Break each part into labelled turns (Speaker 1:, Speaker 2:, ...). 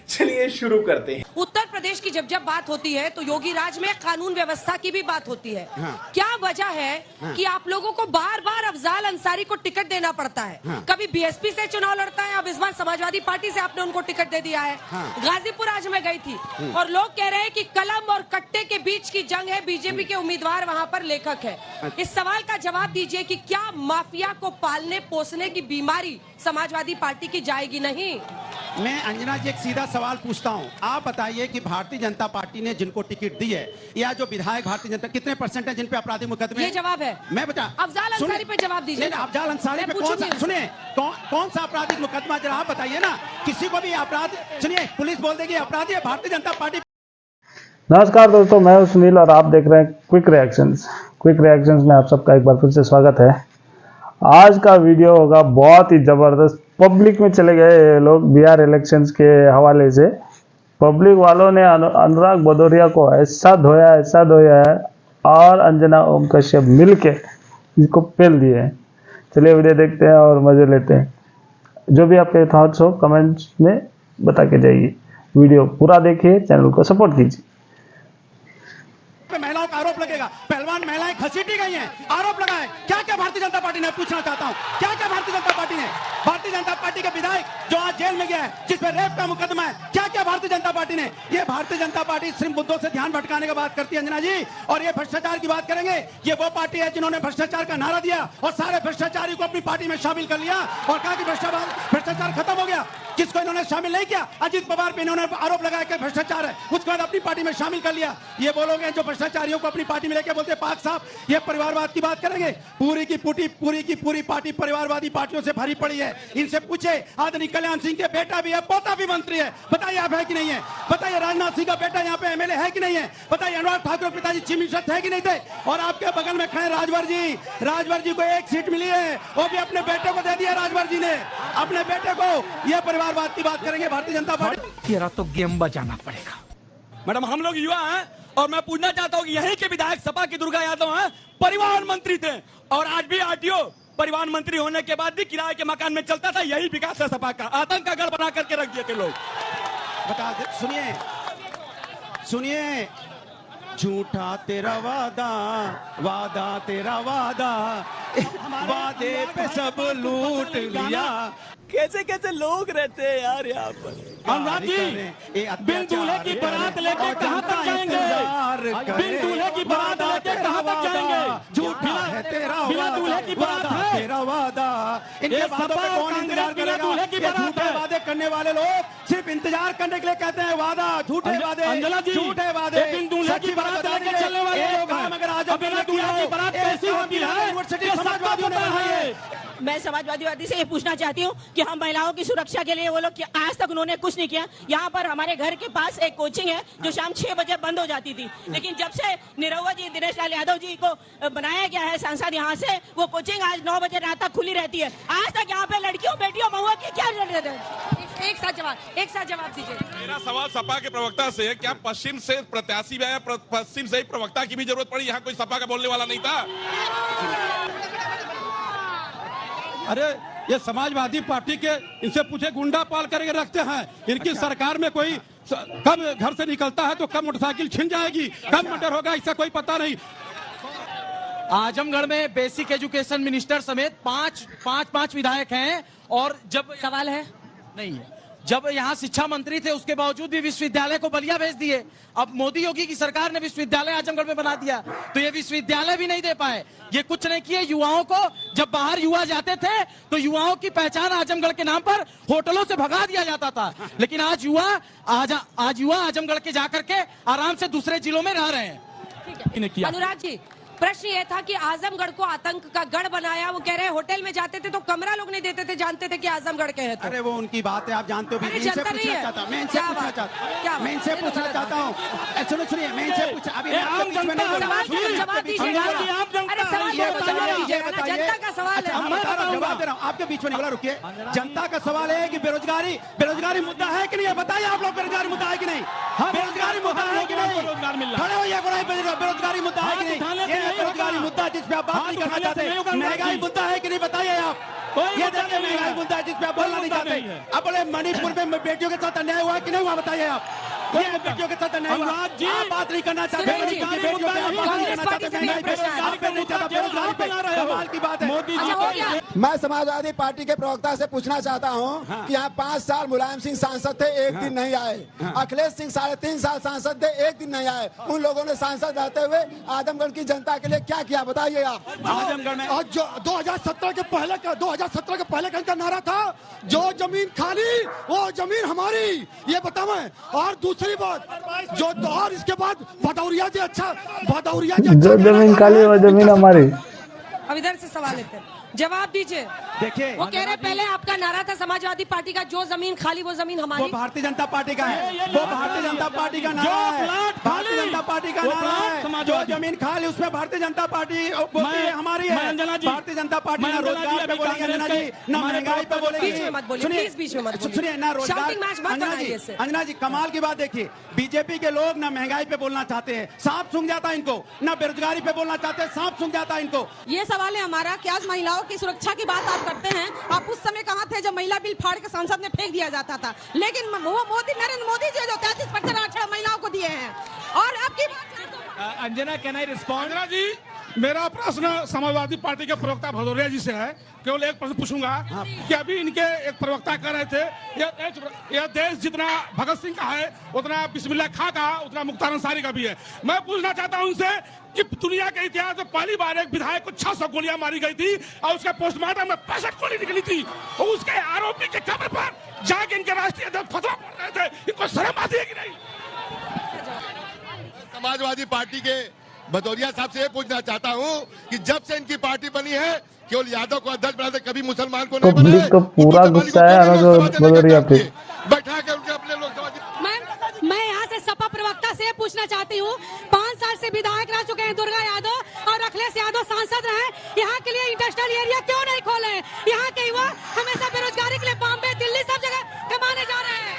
Speaker 1: चलिए शुरू करते हैं।
Speaker 2: उत्तर प्रदेश की जब बात होती है तो योगी राज में कानून व्यवस्था की भी बात होती है। क्या वजह है कि आप लोगों को बार बार अफजाल अंसारी को टिकट देना पड़ता है? कभी बीएसपी से चुनाव लड़ता है, अब इस बार समाजवादी पार्टी से आपने उनको टिकट दे दिया है। गाजीपुर आज मैं गई थी और लोग कह रहे हैं कि कलम और कट्टे के बीच की जंग है, बीजेपी के उम्मीदवार वहाँ पर लेखक है। इस सवाल का जवाब दीजिए कि क्या माफिया को पालने पोसने की बीमारी समाजवादी पार्टी की जाएगी नहीं?
Speaker 3: मैं अंजना जी एक सीधा सवाल पूछता हूं, आप बताइए कि भारतीय जनता पार्टी ने जिनको टिकट दी है या जो विधायक भारतीय जनता कितने परसेंट है जिन पे आपराधिक मुकदमे?
Speaker 2: ये जवाब है।
Speaker 3: मैं बता
Speaker 2: अफजाल अंसारी पे जवाब दीजिए।
Speaker 3: अफजाल अंसारी पे कौन सा आपराधिक मुकदमा जरा आप बताइए ना। किसी को भी अपराध, सुनिए, पुलिस बोल देगी अपराधी है, भारतीय जनता पार्टी।
Speaker 4: नमस्कार दोस्तों, मैं हूं सुनील और आप देख रहे हैं क्विक रिएक्शंस में आप सबका एक बार फिर से स्वागत है। आज का वीडियो होगा बहुत ही ज़बरदस्त। पब्लिक में चले गए ये लोग बिहार इलेक्शंस के हवाले से। पब्लिक वालों ने अनुराग भदौरिया को ऐसा धोया है और अंजना ओम कश्यप मिल के इसको पेल दिए हैं। चलिए वीडियो देखते हैं और मज़े लेते हैं। जो भी आपके थॉट्स हो कमेंट्स में बता के जाइए। वीडियो पूरा देखिए, चैनल को सपोर्ट कीजिए।
Speaker 3: महिलाओं का आरोप लगेगा, पहलवान महिलाएं घसीटी गई हैं, आरोप लगा है। क्या क्या भारतीय जनता पार्टी ने, पूछना चाहता हूं, क्या क्या भारतीय जनता पार्टी ने, भारतीय जनता पार्टी के विधायक जो आज जेल में गया है, जिस पर रेप का मुकदमा है, क्या क्या भारतीय जनता पार्टी ने? ये भारतीय जनता पार्टी सिर्फ मुद्दों से ध्यान भटकाने की बात करती है अंजना जी, और ये भ्रष्टाचार की बात करेंगे। ये वो पार्टी है जिन्होंने भ्रष्टाचार का नारा दिया और सारे भ्रष्टाचारी को अपनी पार्टी में शामिल कर लिया और कहा कि भ्रष्टाचार खत्म हो गया। जिसको इन्होंने शामिल नहीं किया, अजीत पवार पे इन्होंने आरोप लगाया कि भ्रष्टाचार है, उसके बाद अपनी पार्टी में शामिल कर लिया। ये बोलोगे जो भ्रष्टाचारियों को अपनी पार्टी में लेके बोलते पाक साहब, ये परिवारवाद की बात करेंगे। पूरी की पूरी पार्टी परिवारवादी पार्टियों से भरी पड़ी है। इनसे पूछे, आदरणीय कल्याण सिंह के बेटा भी है, पोता भी मंत्री है, बताइए आप है कि नहीं है? बताइए राजनाथ सिंह का बेटा यहाँ पे एमएलए है कि नहीं है? बताइए अनुराग ठाकुर पिताजी चीफ मिनिस्टर थे कि नहीं थे? और आपके बगल में खड़े राजभर जी को एक सीट मिली है, वो भी अपने बेटे को दे दिया राजभर जी ने, अपने बेटे को। यह परिवारवाद की बात करेंगे भारतीय जनता पार्टी।
Speaker 5: तेरा तो गेम बजाना पड़ेगा।
Speaker 6: मैडम, हम लोग युवा हैं और मैं पूछना चाहता हूं कि यहीं के विधायक सपा की दुर्गा यादव हैं, परिवहन मंत्री थे और आज भी आरटीओ। परिवहन मंत्री होने के बाद भी किराए के मकान में चलता था। यही विकास है सपा का। आतंक का गढ़ बना करके रख दिए थे लोग।
Speaker 3: बता दे, सुनिए, झूठा तेरा वादा तेरा वादा, वादे पे सब लूट लिया।
Speaker 6: कैसे कैसे लोग रहते हैं यार यहाँ पर। अनुराग जी, बिन दूल्हे की बारात लेके कहाँ तक जाएंगे? बिन दूल्हे की बारात लेके कहाँ तक जाएंगे? झूठा है तेरा बिना दूल्हे की बारात है
Speaker 3: तेरा वादा। इनके वादों पे कौन इंतजार करेगा? ये झूठे वादे करने वाले लोग सिर्फ इंतजार करने के लिए कहते हैं वादा, झूठे वादे, झूठे वादे।
Speaker 6: बिन दूल्हे की बारात लेके चलने वाले लोग हैं,
Speaker 3: मगर आज
Speaker 6: बिना दूल्हे की बारात कैसी होती है?
Speaker 3: यूनिवर्सिटी समाजवादियों ने बनाई है।
Speaker 7: मैं समाजवादी पार्टी से ये पूछना चाहती हूँ कि हम महिलाओं की सुरक्षा के लिए वो लोग आज तक उन्होंने कुछ नहीं किया। यहाँ पर हमारे घर के पास एक कोचिंग है जो शाम 6 बजे बंद हो जाती थी, लेकिन जब से निरहुआ जी, दिनेश लाल यादव जी को बनाया गया है सांसद यहाँ से, वो कोचिंग आज 9 बजे रात तक खुली रहती है। आज तक यहाँ पे लड़कियों बेटियों महुआ की क्या जरूरत है?
Speaker 2: एक साथ जवाब दीजिए।
Speaker 8: मेरा सवाल सपा के प्रवक्ता से है, क्या पश्चिम से प्रत्याशी आया, पश्चिम से ही प्रवक्ता की भी जरूरत पड़ी? यहाँ कोई सपा का बोलने वाला नहीं था?
Speaker 6: अरे ये समाजवादी पार्टी के, इनसे पूछे, गुंडा पाल करके रखते हैं। इनकी सरकार में कोई कब घर से निकलता है तो कब मोटरसाइकिल छिन जाएगी, कब मर्डर होगा, इसका कोई पता नहीं।
Speaker 5: आजमगढ़ में बेसिक एजुकेशन मिनिस्टर समेत पांच विधायक हैं और जब
Speaker 2: सवाल है
Speaker 5: नहीं है, जब यहाँ शिक्षा मंत्री थे उसके बावजूद भी विश्वविद्यालय को बलिया भेज दिए। अब मोदी योगी की सरकार ने विश्वविद्यालय आजमगढ़ में बना दिया तो ये विश्वविद्यालय भी नहीं दे पाए। ये कुछ नहीं किए। युवाओं को, जब बाहर युवा जाते थे तो युवाओं की पहचान आजमगढ़ के नाम पर होटलों से भगा दिया जाता था, लेकिन आज युवा आजमगढ़ के जाकर के आराम से दूसरे जिलों में रह रहे हैं।
Speaker 2: अनुराग जी, प्रश्न ये था कि आजमगढ़ को आतंक का गढ़ बनाया। वो कह रहे हैं होटल में जाते थे तो कमरा लोग नहीं देते थे, जानते थे कि आजमगढ़ के हैं तो।
Speaker 3: अरे वो उनकी बात है, आप जानते हो भी। मैं इनसे पूछना चाहता हूँ, सुनिए, मैं इनसे पूछा अभी
Speaker 2: जनता का सवाल है।
Speaker 3: जवाब दे रहा हूँ, आपके बीच में नहीं बोला, रुकिए। जनता का सवाल है कि बेरोजगारी मुद्दा है कि नहीं है? बताइए आप लोग, बेरोजगारी मुद्दा है कि नहीं? बेरोजगारी मुद्दा है कि नहीं? खड़े हो, बेरोजगारी मुद्दा है कि नहीं? बेरोजगारी मुद्दा जिसपे आप बात नहीं करना चाहते। महंगाई मुद्दा है कि नहीं बताइए आप। ये देखिए महंगाई मुद्दा है जिसपे आप बोलना नहीं चाहते। अब बोले मणिपुर में बेटियों के साथ अन्याय हुआ कि नहीं हुआ बताइए आप। ये बेटियों के साथ अन्याय हुआ, आप बात नहीं करना चाहते। मणिपुर की बेटियों पे आप बात नहीं करना चाहते। महंगाई पे आप पे नहीं चाहता, बेरोजगारी पे कमाल की बात है। मोदी जी
Speaker 1: मैं समाजवादी पार्टी के प्रवक्ता से पूछना चाहता हूं कि यहाँ 5 साल मुलायम सिंह सांसद थे, एक दिन नहीं आए। अखिलेश सिंह 3.5 साल सांसद थे, एक दिन नहीं आए। उन लोगों ने सांसद रहते हुए आजमगढ़ की जनता के लिए क्या किया बताइए आप।
Speaker 3: आजमगढ़ में
Speaker 9: आज 2017 के पहले का इनका नारा था, जो जमीन खाली वो जमीन हमारी, ये बताओ। और दूसरी बात जो, और इसके बाद भदौरिया जी अच्छा, भदौरिया जी
Speaker 4: जो जमीन खाली वो जमीन हमारी।
Speaker 2: अब इधर से सवाल लेते हैं, जवाब दीजिए।
Speaker 3: देखिए
Speaker 2: वो कह रहे पहले आपका नारा था समाजवादी पार्टी का, जो जमीन खाली वो जमीन हमारी।
Speaker 3: वो भारतीय जनता पार्टी का है, वो भारतीय जनता पार्टी का नारा है, भारतीय जनता पार्टी का नारा है। जो जमीन खाली उसमें भारतीय जनता पार्टी बोलती है हमारी है। भारतीय जनता पार्टी ना रोजगार पे बोलेगी अंजना जी, ना महंगाई पे बोलेगी।
Speaker 2: बीच में मत बोलिए, प्लीज बीच में मत बोलिए।
Speaker 3: सुनिए ना रोजगार।
Speaker 2: Shouting match मत बनाइए इससे।
Speaker 3: अंजना जी कमाल की बात देखिए, बीजेपी के लोग ना महंगाई पे बोलना चाहते हैं, सांप सूंघ जाता है इनको, ना बेरोजगारी पे बोलना चाहते हैं, सांप सूंघ जाता है इनको।
Speaker 10: ये सवाल है हमारा कि आज महिलाओं की सुरक्षा की बात आप करते हैं। आप उस समय कहाँ थे जब महिला बिल फाड़ के संसद में फेंक दिया जाता था? लेकिन वो नरेंद्र मोदी जी जो 33% आरक्षण महिलाओं को दिए हैं। और आपकी
Speaker 6: Anjana, can I respond? Anjana ji, मेरा प्रश्न समाजवादी पार्टी के प्रवक्ता भदौरिया जी से है। केवल एक प्रश्न पूछूंगा कि अभी इनके एक प्रवक्ता कह रहे थे यह देश जितना भगत सिंह का है उतना बिस्मिल्लाह खां का, उतना मुख्तार अंसारी का भी है। मैं पूछना चाहता हूं उनसे कि दुनिया के इतिहास में पहली बार एक विधायक को 600 गोलियां मारी गई थी और उसके पोस्टमार्टम में 65 गोली निकली थी। और उसके आरोपी के कब्र पर जाके इनके राष्ट्रीय अध्यक्ष फतवा पढ़ रहे थे। इनको शर्म आती है कि नहीं?
Speaker 11: समाजवादी पार्टी के भदौरिया साहब से ये पूछना चाहता हूँ कि जब से इनकी पार्टी बनी है केवल यादव को अध्यक्ष बनाते, कभी मुसलमान को नहीं बनाया।
Speaker 4: पब्लिक को पूरा गुस्सा है भदौरिया पे।
Speaker 11: बैठा के उनके अपने लोकसभा।
Speaker 10: मैं यहाँ से सपा प्रवक्ता से पूछना चाहती हूँ, 5 साल से विधायक रह चुके हैं दुर्गा यादव और अखिलेश यादव सांसद रहे, यहाँ के लिए इंडस्ट्रियल एरिया क्यों नहीं खोले? यहाँ के युवा हमेशा बेरोजगारी के लिए बॉम्बे, दिल्ली सब जगह कमाने जा रहे हैं।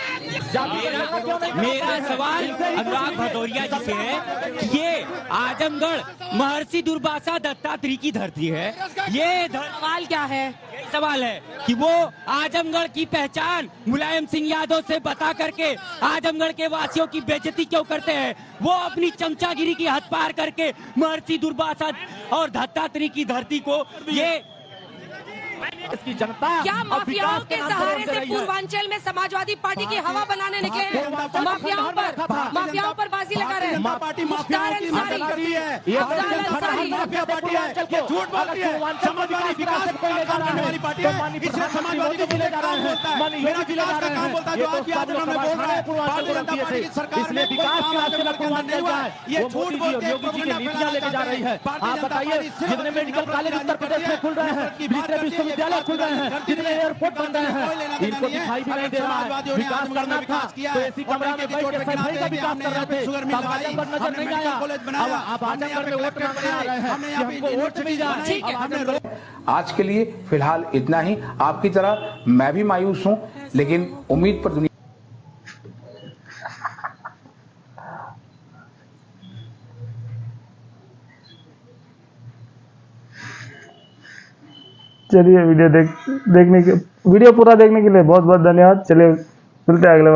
Speaker 12: मेरा सवाल अनुराग भदौरिया जी से है कि ये आजमगढ़ महर्षि दुर्वासा दत्तात्रेय की धरती है। ये
Speaker 2: सवाल क्या है?
Speaker 12: सवाल है कि वो आजमगढ़ की पहचान मुलायम सिंह यादव से बता करके आजमगढ़ के वासियों की बेइज्जती क्यों करते हैं? वो अपनी चमचागिरी की हद पार करके महर्षि दुर्वासा और दत्तात्रेय की धरती को ये
Speaker 6: इसकी जनता
Speaker 2: क्या माफियाओं के सहारे से पूर्वांचल में समाजवादी पार्टी की हवा बनाने निकले हैं? माफियाओं पर बाजी लगा रहे हैं।
Speaker 3: माफियाओं की मदद करती है, माफिया पार्टी है, झूठ बोलती है। समाजवादी विकास का काम करने वाली पार्टी है, इसलिए समाजवादी को बोलता है मेरा विकास का काम बोलता है। जो आज भी आंदोलन में बोल रहा है भारतीय जनता पार्टी की सरकार ने विकास के आंदोलन के अंदर नहीं हुआ है, ये झूठ बोलते हैं, प्रोपेगेंडा नीतियां लेके जा रही है। आप बताइए जितने मेडिकल कॉलेज उत्तर प्रदेश में खुल रहे हैं, जितने विश्वविद्यालय खुल रहे हैं, जितने एयरपोर्ट बन रहे हैं, इनको दिखाई भी नहीं दे रहा है। विकास करना था तो ऐसी कमरा में बैठ के सफाई का विकास कर रहे थे, तब आजमगढ़ नजर नहीं आया। अब आजमगढ़ में वोट मांगने आ रहे हैं कि हमको वोट मिल जाए।
Speaker 13: आज के लिए फिलहाल इतना ही। आपकी तरह मैं भी मायूस हूं, लेकिन उम्मीद पर दुनिया।
Speaker 4: चलिए वीडियो पूरा देखने के लिए बहुत बहुत धन्यवाद। चलिए मिलते हैं अगले बार।